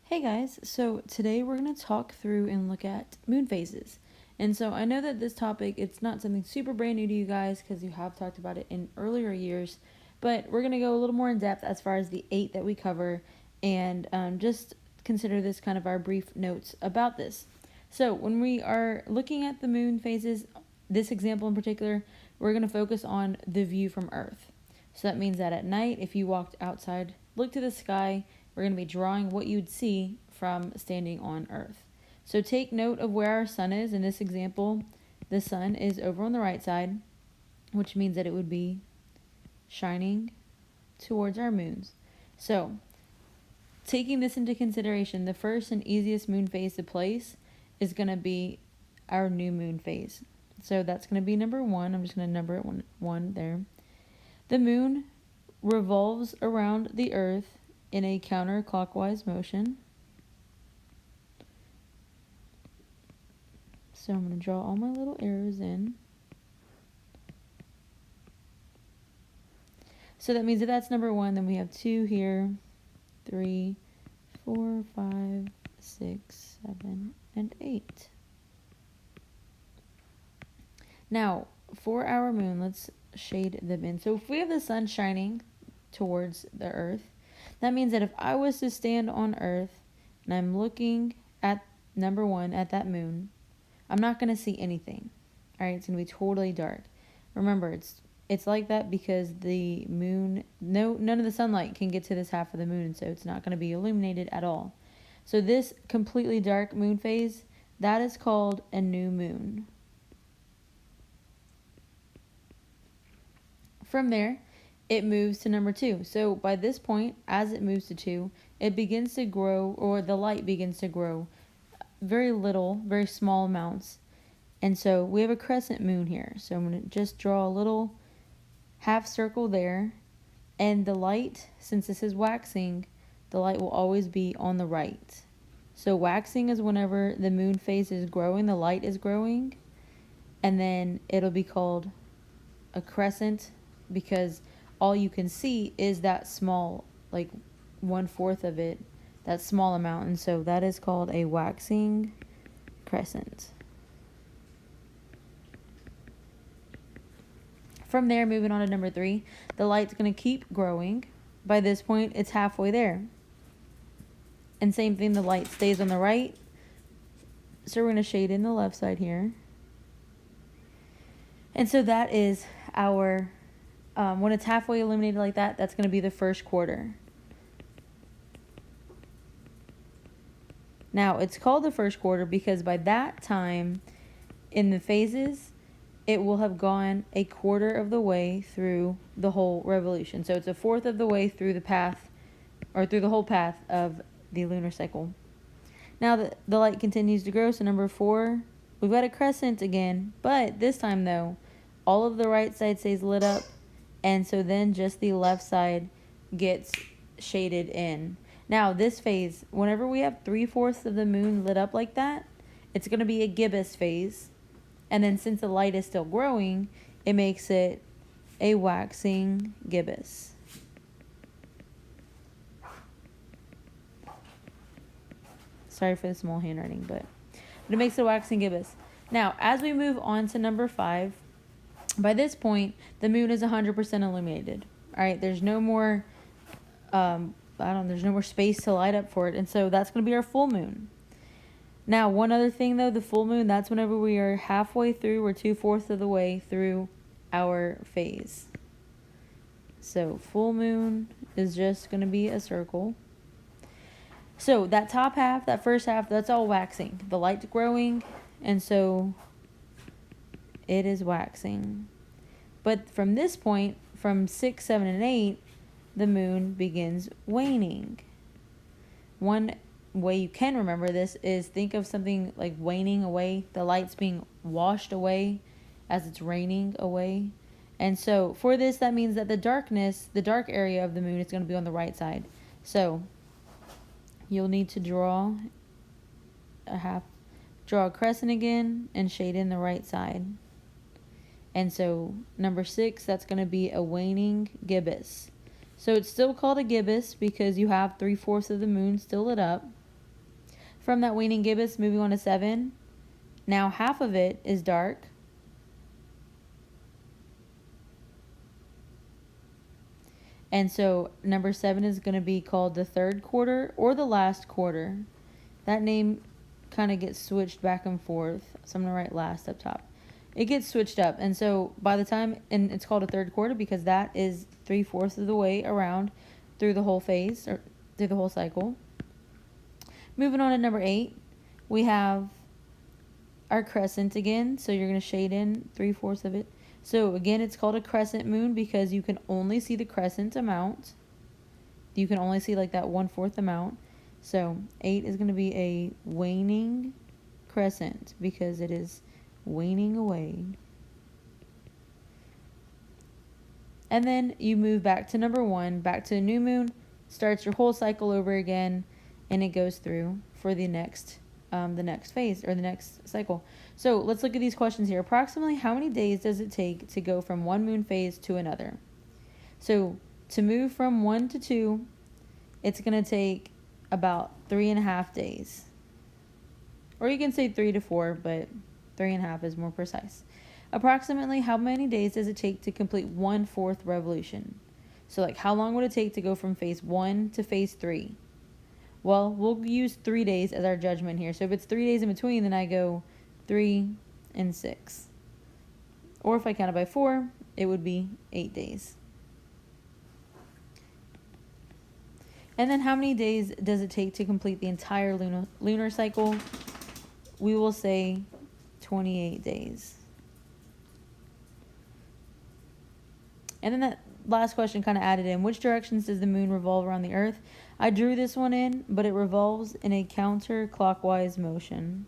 Hey guys, so today we're going to talk through and look at moon phases. And so I know that this topic, it's not something super brand new to you guys because you have talked about it in earlier years, but we're going to go a little more in depth as far as the 8 that we cover and just consider this kind of our brief notes about this. So when we are looking at the moon phases, this example in particular, we're going to focus on the view from Earth. So that means that at night, if you walked outside, look to the sky, we're going to be drawing what you'd see from standing on Earth. So take note of where our sun is. In this example, the sun is over on the right side, which means that it would be shining towards our moons. So taking this into consideration, the first and easiest moon phase to place is going to be our new moon phase. So that's going to be number 1. I'm just going to number it 1 there. The moon revolves around the Earth in a counterclockwise motion. So I'm going to draw all my little arrows in. So that means if that's number 1, then we have 2 here, 3, 4, 5, 6, 7, and 8. Now, for our moon, let's shade them in. So if we have the sun shining towards the Earth, that means that if I was to stand on Earth and I'm looking at number 1 at that moon, I'm not going to see anything. All right, it's going to be totally dark. Remember, it's like that because the moon, none of the sunlight can get to this half of the moon, so it's not going to be illuminated at all. So this completely dark moon phase, that is called a new moon. From there, it moves to number 2. So by this point, as it moves to 2, it begins to grow, or the light begins to grow very little, very small amounts. And so we have a crescent moon here. So I'm going to just draw a little half circle there. And the light, since this is waxing, the light will always be on the right. So waxing is whenever the moon phase is growing, the light is growing. And then it'll be called a crescent because all you can see is that small, like 1/4 of it, that small amount. And so that is called a waxing crescent. From there, moving on to number 3, the light's going to keep growing. By this point, it's halfway there. And same thing, the light stays on the right. So we're going to shade in the left side here. And so that is our, when it's halfway illuminated like that, that's going to be the first quarter. Now, it's called the first quarter because by that time in the phases, it will have gone a quarter of the way through the whole revolution. So it's 1/4 of the way through the path, or through the whole path of the lunar cycle. Now the light continues to grow. So number 4, we've got a crescent again, but this time though, all of the right side stays lit up, and so then just the left side gets shaded in. Now this phase, whenever we have 3/4 of the moon lit up like that, it's going to be a gibbous phase. And then since the light is still growing, it makes it a waxing gibbous. Sorry for the small handwriting, but it makes it a waxing gibbous. Now, as we move on to number 5, by this point, the moon is 100% illuminated. All right, there's no more, there's no more space to light up for it. And so that's going to be our full moon. Now, one other thing though, the full moon, that's whenever we are halfway through or 2/4 of the way through our phase. So full moon is just going to be a circle. So that top half, that first half, that's all waxing. The light's growing, and so it is waxing. But from this point, from 6, 7, and 8, the moon begins waning. One way you can remember this is think of something like waning away. The light's being washed away as it's raining away. And so for this, that means that the dark area of the moon is going to be on the right side. So you'll need to draw a crescent again and shade in the right side. And so number 6, that's going to be a waning gibbous. So it's still called a gibbous because you have 3/4 of the moon still lit up. From that waning gibbous, moving on to 7. Now half of it is dark. And so number 7 is going to be called the third quarter or the last quarter. That name kind of gets switched back and forth. So I'm going to write last up top. It gets switched up. And so by the time, and it's called a third quarter because that is 3/4 of the way around through the whole phase, or through the whole cycle. Moving on to number 8, we have our crescent again. So you're going to shade in 3/4 of it. So again, it's called a crescent moon because you can only see the crescent amount. You can only see like that 1/4 amount. So 8 is going to be a waning crescent because it is waning away. And then you move back to number 1, back to a new moon, starts your whole cycle over again, and it goes through for the next phase or the next cycle. So let's look at these questions here. Approximately how many days does it take to go from one moon phase to another? So to move from 1 to 2, it's going to take about 3.5 days. Or you can say 3 to 4, but 3.5 is more precise. Approximately how many days does it take to complete 1/4 revolution? So like how long would it take to go from phase 1 to phase 3? Well, we'll use 3 days as our judgment here. So if it's 3 days in between, then I go 3 and 6. Or if I count it by 4, it would be 8 days. And then how many days does it take to complete the entire lunar cycle? We will say 28 days. And then that last question kind of added in, which directions does the moon revolve around the earth? I drew this one in, but it revolves in a counterclockwise motion.